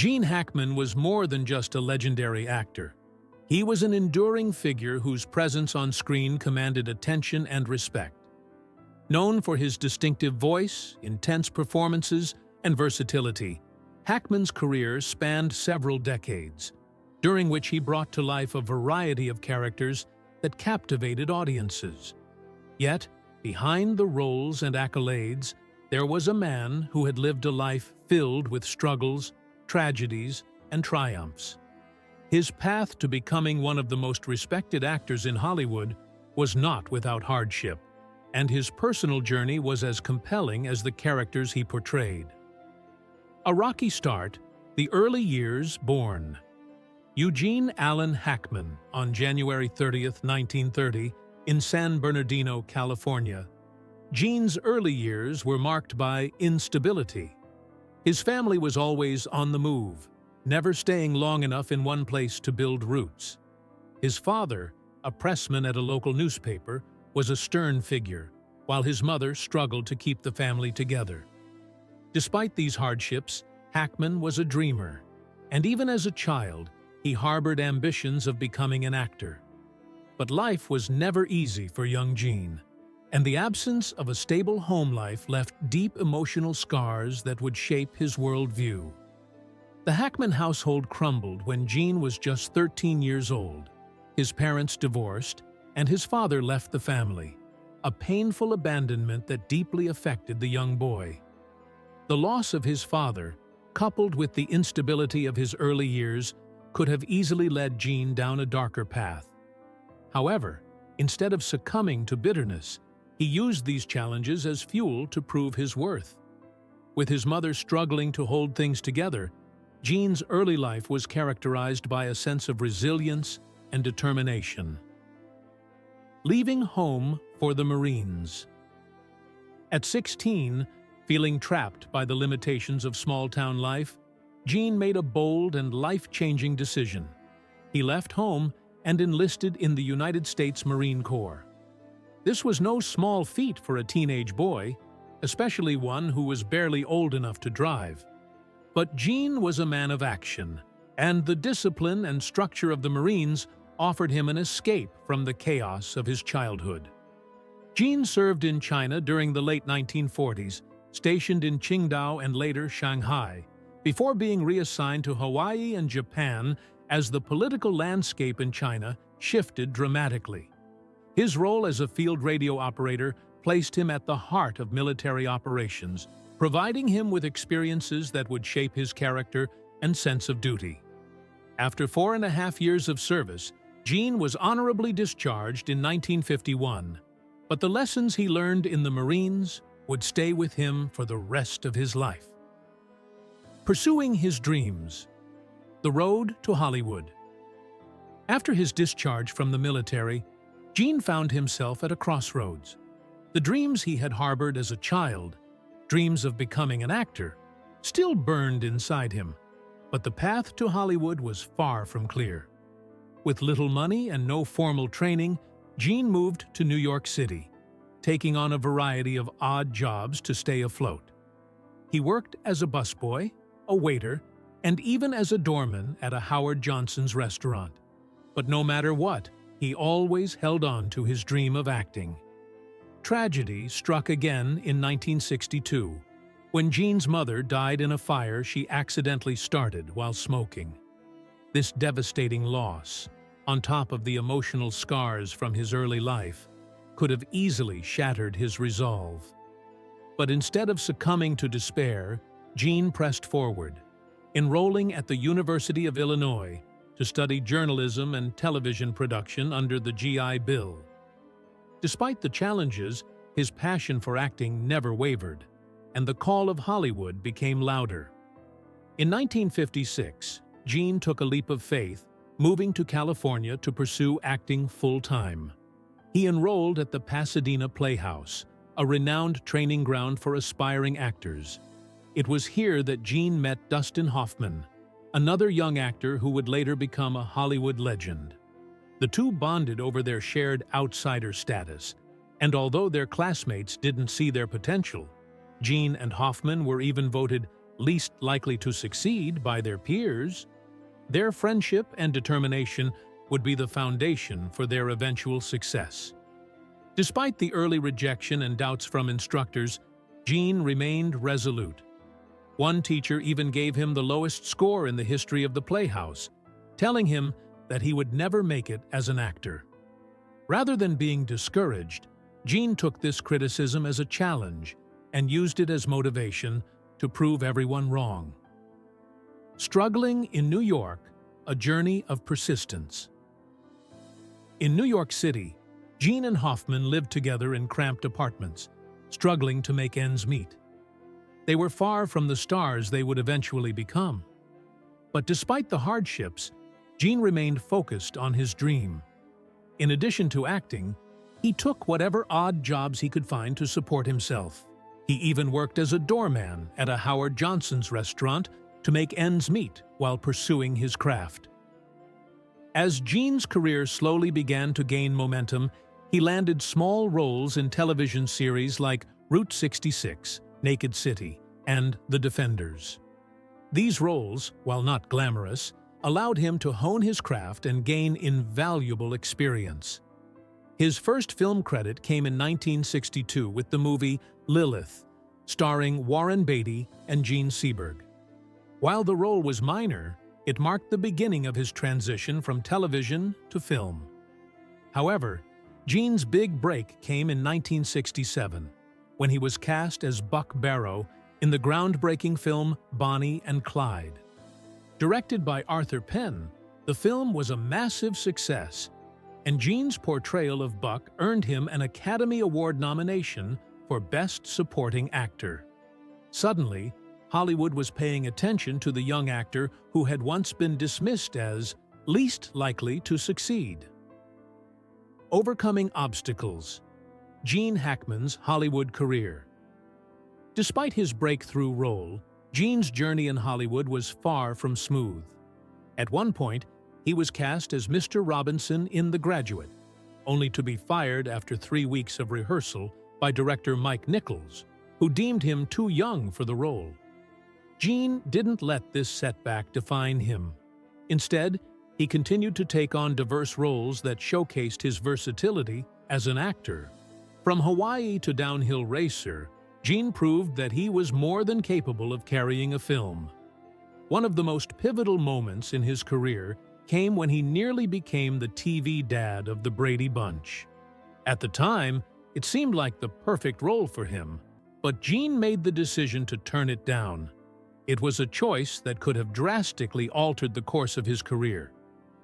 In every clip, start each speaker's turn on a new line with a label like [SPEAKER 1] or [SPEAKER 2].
[SPEAKER 1] Gene Hackman was more than just a legendary actor. He was an enduring figure whose presence on screen commanded attention and respect. Known for his distinctive voice, intense performances, and versatility, Hackman's career spanned several decades, during which he brought to life a variety of characters that captivated audiences. Yet, behind the roles and accolades, there was a man who had lived a life filled with struggles, tragedies, and triumphs. His path to becoming one of the most respected actors in Hollywood was not without hardship, and his personal journey was as compelling as the characters he portrayed. A rocky start, the early years born. Eugene Allen Hackman, on January 30, 1930, in San Bernardino, California. Gene's early years were marked by instability. His family was always on the move, never staying long enough in one place to build roots. His father, a pressman at a local newspaper, was a stern figure, while his mother struggled to keep the family together. Despite these hardships, Hackman was a dreamer, and even as a child, he harbored ambitions of becoming an actor. But life was never easy for young Gene, and the absence of a stable home life left deep emotional scars that would shape his worldview. The Hackman household crumbled when Gene was just 13 years old. His parents divorced, and his father left the family, a painful abandonment that deeply affected the young boy. The loss of his father, coupled with the instability of his early years, could have easily led Gene down a darker path. However, instead of succumbing to bitterness, he used these challenges as fuel to prove his worth. With his mother struggling to hold things together, Gene's early life was characterized by a sense of resilience and determination. Leaving home for the Marines. At 16, feeling trapped by the limitations of small-town life, Gene made a bold and life-changing decision. He left home and enlisted in the United States Marine Corps. This was no small feat for a teenage boy, especially one who was barely old enough to drive. But Gene was a man of action, and the discipline and structure of the Marines offered him an escape from the chaos of his childhood. Gene served in China during the late 1940s, stationed in Qingdao and later Shanghai, before being reassigned to Hawaii and Japan as the political landscape in China shifted dramatically. His role as a field radio operator placed him at the heart of military operations, providing him with experiences that would shape his character and sense of duty. After 4.5 years of service, Gene was honorably discharged in 1951, but the lessons he learned in the Marines would stay with him for the rest of his life. Pursuing his dreams. The road to Hollywood. After his discharge from the military, Gene found himself at a crossroads. The dreams he had harbored as a child, dreams of becoming an actor, still burned inside him, but the path to Hollywood was far from clear. With little money and no formal training, Gene moved to New York City, taking on a variety of odd jobs to stay afloat. He worked as a busboy, a waiter, and even as a doorman at a Howard Johnson's restaurant. But no matter what, he always held on to his dream of acting. Tragedy struck again in 1962, when Gene's mother died in a fire she accidentally started while smoking. This devastating loss, on top of the emotional scars from his early life, could have easily shattered his resolve. But instead of succumbing to despair, Gene pressed forward, enrolling at the University of Illinois to study journalism and television production under the GI Bill. Despite the challenges, his passion for acting never wavered, and the call of Hollywood became louder. In 1956, Gene took a leap of faith, moving to California to pursue acting full-time. He enrolled at the Pasadena Playhouse, a renowned training ground for aspiring actors. It was here that Gene met Dustin Hoffman, another young actor who would later become a Hollywood legend. The two bonded over their shared outsider status, and although their classmates didn't see their potential, Gene and Hoffman were even voted least likely to succeed by their peers, their friendship and determination would be the foundation for their eventual success. Despite the early rejection and doubts from instructors, Gene remained resolute. One teacher even gave him the lowest score in the history of the Playhouse, telling him that he would never make it as an actor. Rather than being discouraged, Gene took this criticism as a challenge and used it as motivation to prove everyone wrong. Struggling in New York, a journey of persistence. In New York City, Gene and Hoffman lived together in cramped apartments, struggling to make ends meet. They were far from the stars they would eventually become. But despite the hardships, Gene remained focused on his dream. In addition to acting, he took whatever odd jobs he could find to support himself. He even worked as a doorman at a Howard Johnson's restaurant to make ends meet while pursuing his craft. As Gene's career slowly began to gain momentum, he landed small roles in television series like Route 66, Naked City, and The Defenders. These roles, while not glamorous, allowed him to hone his craft and gain invaluable experience. His first film credit came in 1962 with the movie Lilith, starring Warren Beatty and Gene Seberg. While the role was minor, it marked the beginning of his transition from television to film. However, Gene's big break came in 1967, when he was cast as Buck Barrow in the groundbreaking film Bonnie and Clyde. Directed by Arthur Penn, the film was a massive success, and Gene's portrayal of Buck earned him an Academy Award nomination for Best Supporting Actor. Suddenly, Hollywood was paying attention to the young actor who had once been dismissed as least likely to succeed. Overcoming obstacles. Gene Hackman's Hollywood career. Despite his breakthrough role, Gene's journey in Hollywood was far from smooth. At one point, he was cast as Mr. Robinson in The Graduate, only to be fired after 3 weeks of rehearsal by director Mike Nichols, who deemed him too young for the role. Gene didn't let this setback define him. Instead, he continued to take on diverse roles that showcased his versatility as an actor. From Hawaii to Downhill Racer, Gene proved that he was more than capable of carrying a film. One of the most pivotal moments in his career came when he nearly became the TV dad of the Brady Bunch. At the time, it seemed like the perfect role for him, but Gene made the decision to turn it down. It was a choice that could have drastically altered the course of his career.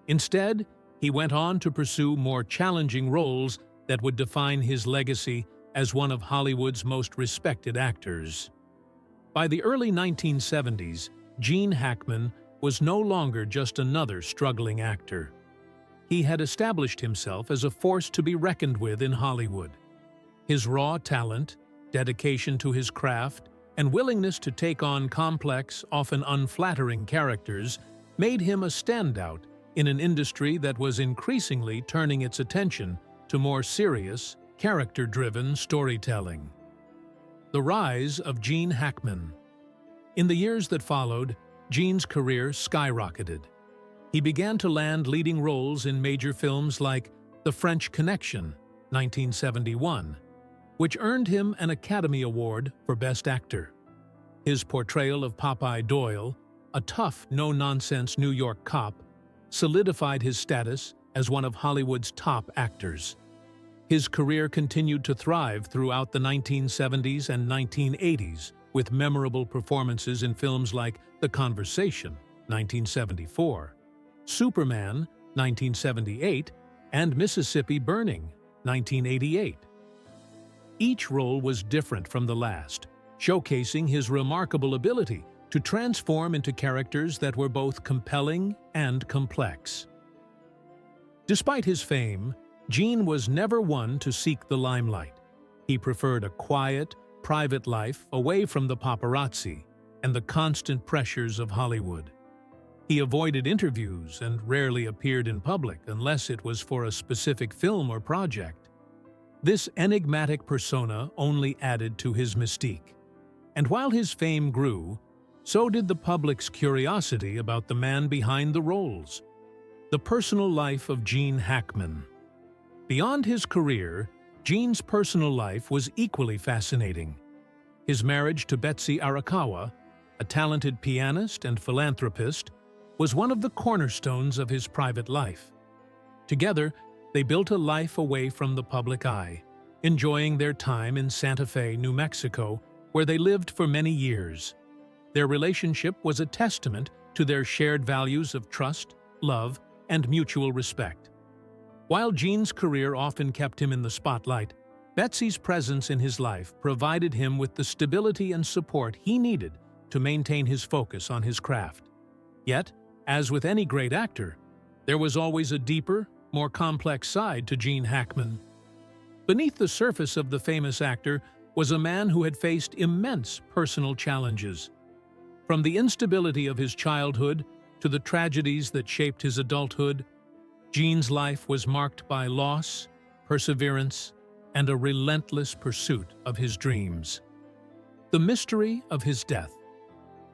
[SPEAKER 1] Instead, he went on to pursue more challenging roles that would define his legacy as one of Hollywood's most respected actors. By the early 1970s, Gene Hackman was no longer just another struggling actor. He had established himself as a force to be reckoned with in Hollywood. His raw talent, dedication to his craft, and willingness to take on complex, often unflattering characters made him a standout in an industry that was increasingly turning its attention to more serious, character-driven storytelling. The rise of Gene Hackman. In the years that followed, Gene's career skyrocketed. He began to land leading roles in major films like The French Connection, 1971, which earned him an Academy Award for Best Actor. His portrayal of Popeye Doyle, a tough, no-nonsense New York cop, solidified his status as one of Hollywood's top actors. His career continued to thrive throughout the 1970s and 1980s, with memorable performances in films like The Conversation, 1974, Superman, 1978, and Mississippi Burning, 1988. Each role was different from the last, showcasing his remarkable ability to transform into characters that were both compelling and complex. Despite his fame, Gene was never one to seek the limelight. He preferred a quiet, private life away from the paparazzi and the constant pressures of Hollywood. He avoided interviews and rarely appeared in public unless it was for a specific film or project. This enigmatic persona only added to his mystique. And while his fame grew, So did the public's curiosity about the man behind the roles, the personal life of Gene Hackman. Beyond his career, Gene's personal life was equally fascinating. His marriage to Betsy Arakawa, a talented pianist and philanthropist, was one of the cornerstones of his private life. Together, they built a life away from the public eye, enjoying their time in Santa Fe, New Mexico, where they lived for many years. Their relationship was a testament to their shared values of trust, love, and mutual respect. While Gene's career often kept him in the spotlight, Betsy's presence in his life provided him with the stability and support he needed to maintain his focus on his craft. Yet, as with any great actor, there was always a deeper, more complex side to Gene Hackman. Beneath the surface of the famous actor was a man who had faced immense personal challenges. From the instability of his childhood to the tragedies that shaped his adulthood, Gene's life was marked by loss, perseverance, and a relentless pursuit of his dreams. The mystery of his death.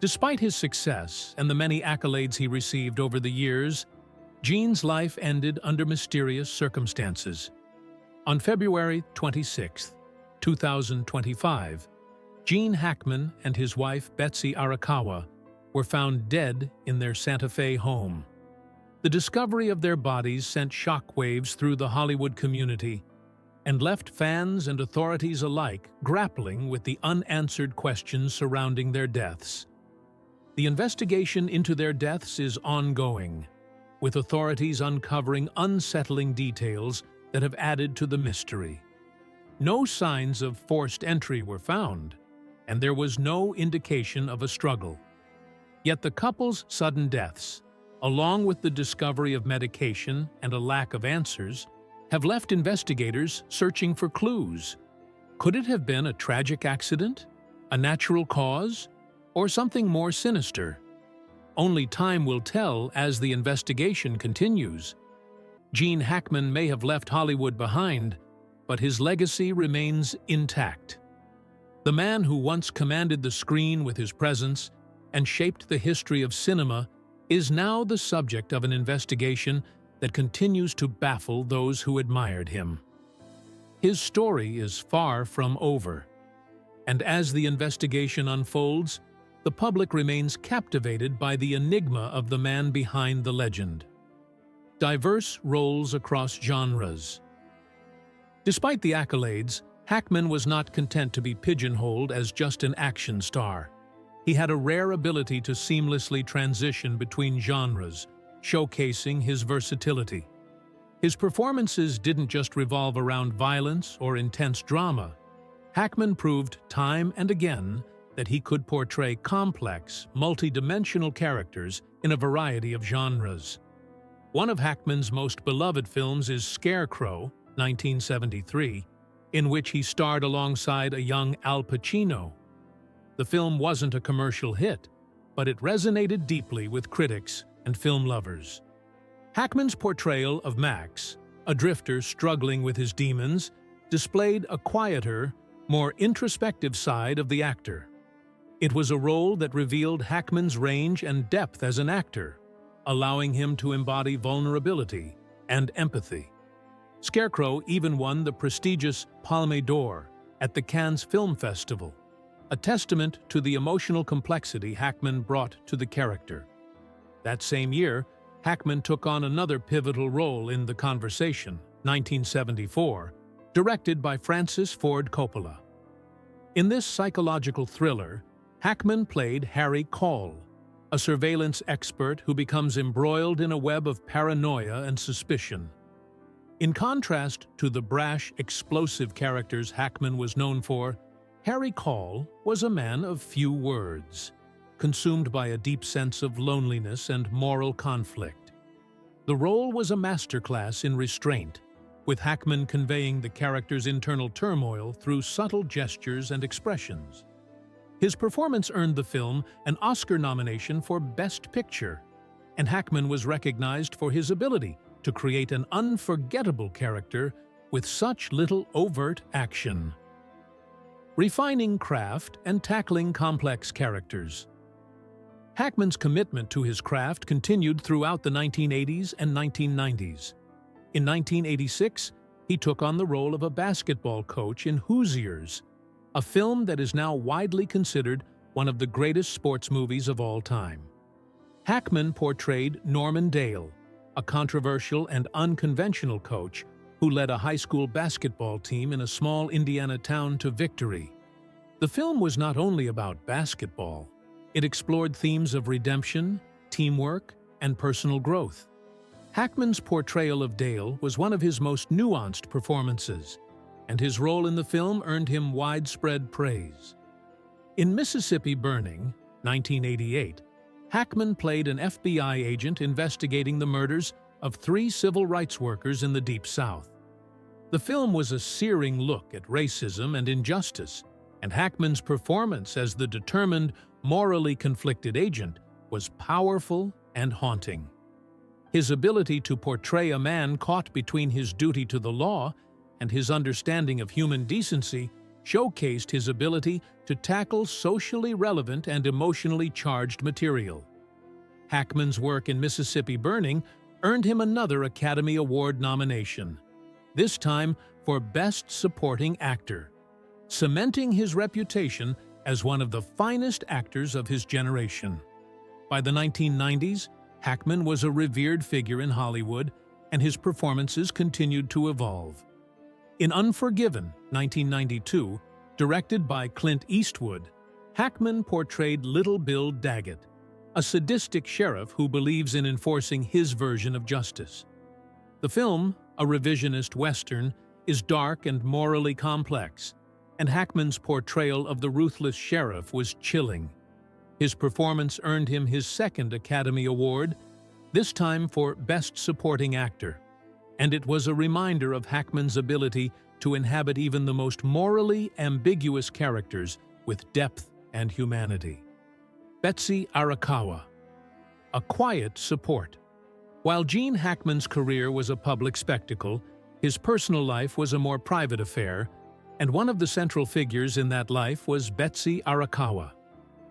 [SPEAKER 1] Despite his success and the many accolades he received over the years, Gene's life ended under mysterious circumstances. On February 26, 2025, Gene Hackman and his wife Betsy Arakawa were found dead in their Santa Fe home. The discovery of their bodies sent shockwaves through the Hollywood community and left fans and authorities alike grappling with the unanswered questions surrounding their deaths. The investigation into their deaths is ongoing, with authorities uncovering unsettling details that have added to the mystery. No signs of forced entry were found, and there was no indication of a struggle. Yet the couple's sudden deaths, along with the discovery of medication and a lack of answers, have left investigators searching for clues. Could it have been a tragic accident, a natural cause, or something more sinister? Only time will tell as the investigation continues. Gene Hackman may have left Hollywood behind, but his legacy remains intact. The man who once commanded the screen with his presence and shaped the history of cinema is now the subject of an investigation that continues to baffle those who admired him. His story is far from over, and as the investigation unfolds, the public remains captivated by the enigma of the man behind the legend. Diverse roles across genres. Despite the accolades, Hackman was not content to be pigeonholed as just an action star. He had a rare ability to seamlessly transition between genres, showcasing his versatility. His performances didn't just revolve around violence or intense drama. Hackman proved time and again that he could portray complex, multi-dimensional characters in a variety of genres. One of Hackman's most beloved films is Scarecrow, 1973, in which he starred alongside a young Al Pacino. The film wasn't a commercial hit, but it resonated deeply with critics and film lovers. Hackman's portrayal of Max, a drifter struggling with his demons, displayed a quieter, more introspective side of the actor. It was a role that revealed Hackman's range and depth as an actor, allowing him to embody vulnerability and empathy. Scarecrow even won the prestigious Palme d'Or at the Cannes Film Festival, a testament to the emotional complexity Hackman brought to the character. That same year, Hackman took on another pivotal role in The Conversation, 1974, directed by Francis Ford Coppola. In this psychological thriller, Hackman played Harry Call, a surveillance expert who becomes embroiled in a web of paranoia and suspicion. In contrast to the brash, explosive characters Hackman was known for, Harry Call was a man of few words, consumed by a deep sense of loneliness and moral conflict. The role was a masterclass in restraint, with Hackman conveying the character's internal turmoil through subtle gestures and expressions. His performance earned the film an Oscar nomination for Best Picture, and Hackman was recognized for his ability to create an unforgettable character with such little overt action. Refining craft and tackling complex characters. Hackman's commitment to his craft continued throughout the 1980s and 1990s. In 1986, he took on the role of a basketball coach in Hoosiers, a film that is now widely considered one of the greatest sports movies of all time. Hackman portrayed Norman Dale, a controversial and unconventional coach who led a high school basketball team in a small Indiana town to victory. The film was not only about basketball. It explored themes of redemption, teamwork, and personal growth. Hackman's portrayal of Dale was one of his most nuanced performances, and his role in the film earned him widespread praise. In Mississippi Burning, 1988, Hackman played an FBI agent investigating the murders of 3 civil rights workers in the Deep South. The film was a searing look at racism and injustice, and Hackman's performance as the determined, morally conflicted agent was powerful and haunting. His ability to portray a man caught between his duty to the law and his understanding of human decency showcased his ability to tackle socially relevant and emotionally charged material. Hackman's work in Mississippi Burning earned him another Academy Award nomination, this time for Best Supporting Actor, cementing his reputation as one of the finest actors of his generation. By the 1990s, Hackman was a revered figure in Hollywood, and his performances continued to evolve. In Unforgiven, 1992, directed by Clint Eastwood, Hackman portrayed Little Bill Daggett, a sadistic sheriff who believes in enforcing his version of justice. The film, a revisionist Western, is dark and morally complex, and Hackman's portrayal of the ruthless sheriff was chilling. His performance earned him his second Academy Award, this time for Best Supporting Actor, and it was a reminder of Hackman's ability to inhabit even the most morally ambiguous characters with depth and humanity. Betsy Arakawa, a quiet support. While Gene Hackman's career was a public spectacle, his personal life was a more private affair, and one of the central figures in that life was Betsy Arakawa.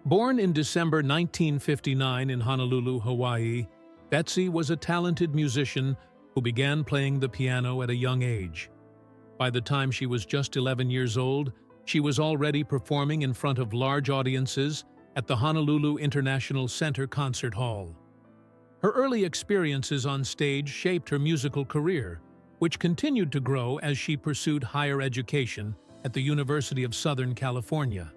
[SPEAKER 1] Born in December 1959 in Honolulu, Hawaii, Betsy was a talented musician who began playing the piano at a young age. By the time she was just 11 years old, she was already performing in front of large audiences at the Honolulu International Center Concert Hall. Her early experiences on stage shaped her musical career, which continued to grow as she pursued higher education at the University of Southern California.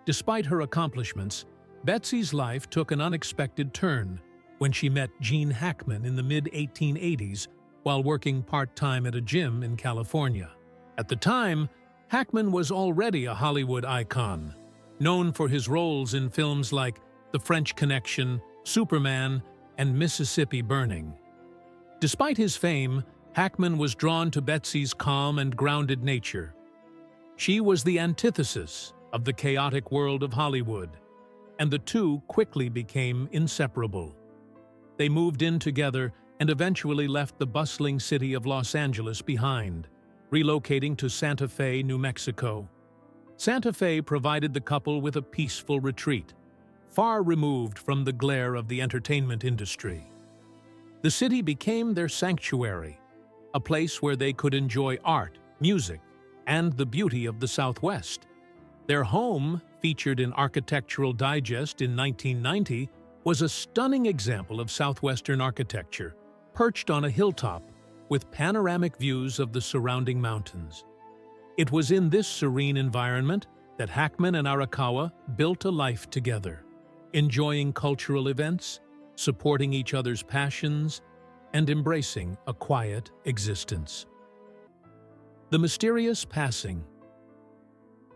[SPEAKER 1] Despite her accomplishments, Betsy's life took an unexpected turn when she met Gene Hackman in the mid-1880s while working part-time at a gym in California. At the time, Hackman was already a Hollywood icon, known for his roles in films like The French Connection, Superman, and Mississippi Burning. Despite his fame, Hackman was drawn to Betsy's calm and grounded nature. She was the antithesis of the chaotic world of Hollywood, and the two quickly became inseparable. They moved in together and eventually left the bustling city of Los Angeles behind, relocating to Santa Fe, New Mexico. Santa Fe provided the couple with a peaceful retreat, far removed from the glare of the entertainment industry. The city became their sanctuary, a place where they could enjoy art, music, and the beauty of the Southwest. Their home, featured in Architectural Digest in 1990, was a stunning example of Southwestern architecture, perched on a hilltop with panoramic views of the surrounding mountains. It was in this serene environment that Hackman and Arakawa built a life together, enjoying cultural events, supporting each other's passions, and embracing a quiet existence. The mysterious passing.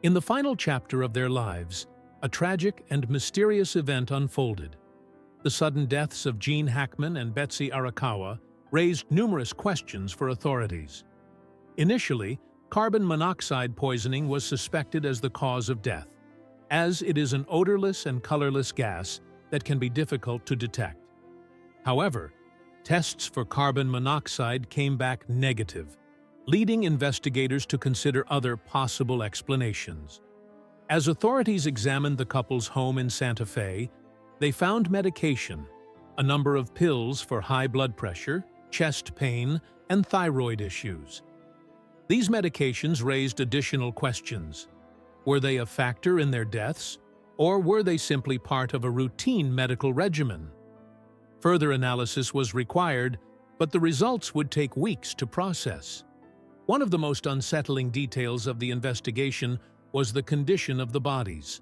[SPEAKER 1] In the final chapter of their lives, a tragic and mysterious event unfolded. The sudden deaths of Gene Hackman and Betsy Arakawa raised numerous questions for authorities. Initially, carbon monoxide poisoning was suspected as the cause of death, as it is an odorless and colorless gas that can be difficult to detect. However, tests for carbon monoxide came back negative, leading investigators to consider other possible explanations. As authorities examined the couple's home in Santa Fe, They found medication, a number of pills for high blood pressure, chest pain, and thyroid issues. These medications raised additional questions. Were they a factor in their deaths, or were they simply part of a routine medical regimen? Further analysis was required, but the results would take weeks to process. One of the most unsettling details of the investigation was the condition of the bodies.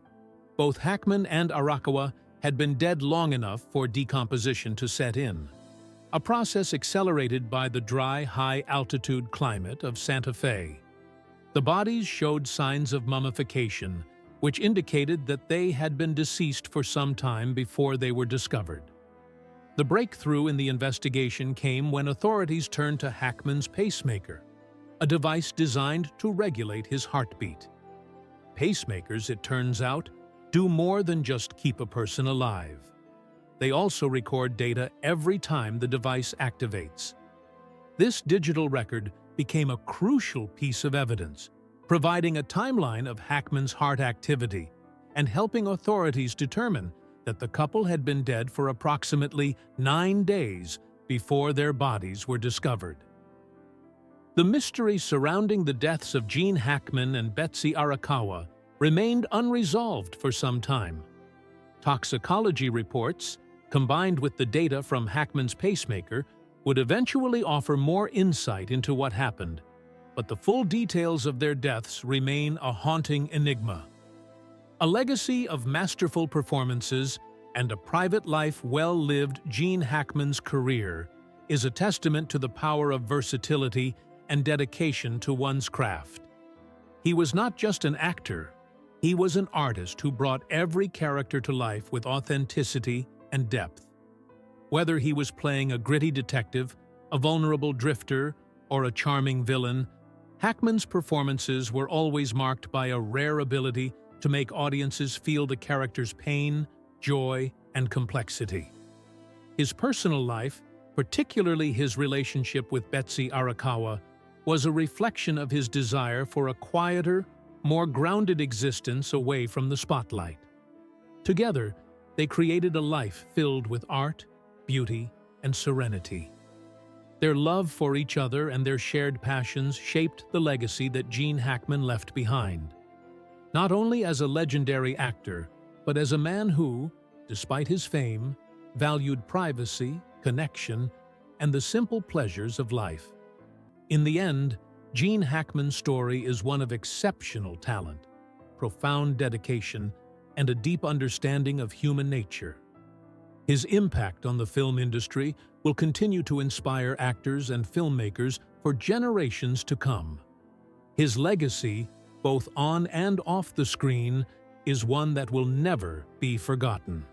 [SPEAKER 1] Both Hackman and Arakawa had been dead long enough for decomposition to set in, a process accelerated by the dry, high-altitude climate of Santa Fe. The bodies showed signs of mummification, which indicated that they had been deceased for some time before they were discovered. The breakthrough in the investigation came when authorities turned to Hackman's pacemaker, a device designed to regulate his heartbeat. Pacemakers, it turns out, do more than just keep a person alive. They also record data every time the device activates. This digital record became a crucial piece of evidence, providing a timeline of Hackman's heart activity and helping authorities determine that the couple had been dead for approximately 9 days before their bodies were discovered. The mystery surrounding the deaths of Gene Hackman and Betsy Arakawa remained unresolved for some time. Toxicology reports, combined with the data from Hackman's pacemaker, would eventually offer more insight into what happened, but the full details of their deaths remain a haunting enigma. A legacy of masterful performances and a private life well-lived, Gene Hackman's career is a testament to the power of versatility and dedication to one's craft. He was not just an actor, he was an artist who brought every character to life with authenticity and depth. Whether he was playing a gritty detective, a vulnerable drifter, or a charming villain, Hackman's performances were always marked by a rare ability to make audiences feel the character's pain, joy, and complexity. His personal life, particularly his relationship with Betsy Arakawa, was a reflection of his desire for a quieter, more grounded existence away from the spotlight. Together, they created a life filled with art, beauty, and serenity. Their love for each other and their shared passions shaped the legacy that Gene Hackman left behind. Not only as a legendary actor, but as a man who, despite his fame, valued privacy, connection, and the simple pleasures of life. In the end, Gene Hackman's story is one of exceptional talent, profound dedication, and a deep understanding of human nature. His impact on the film industry will continue to inspire actors and filmmakers for generations to come. His legacy, both on and off the screen, is one that will never be forgotten.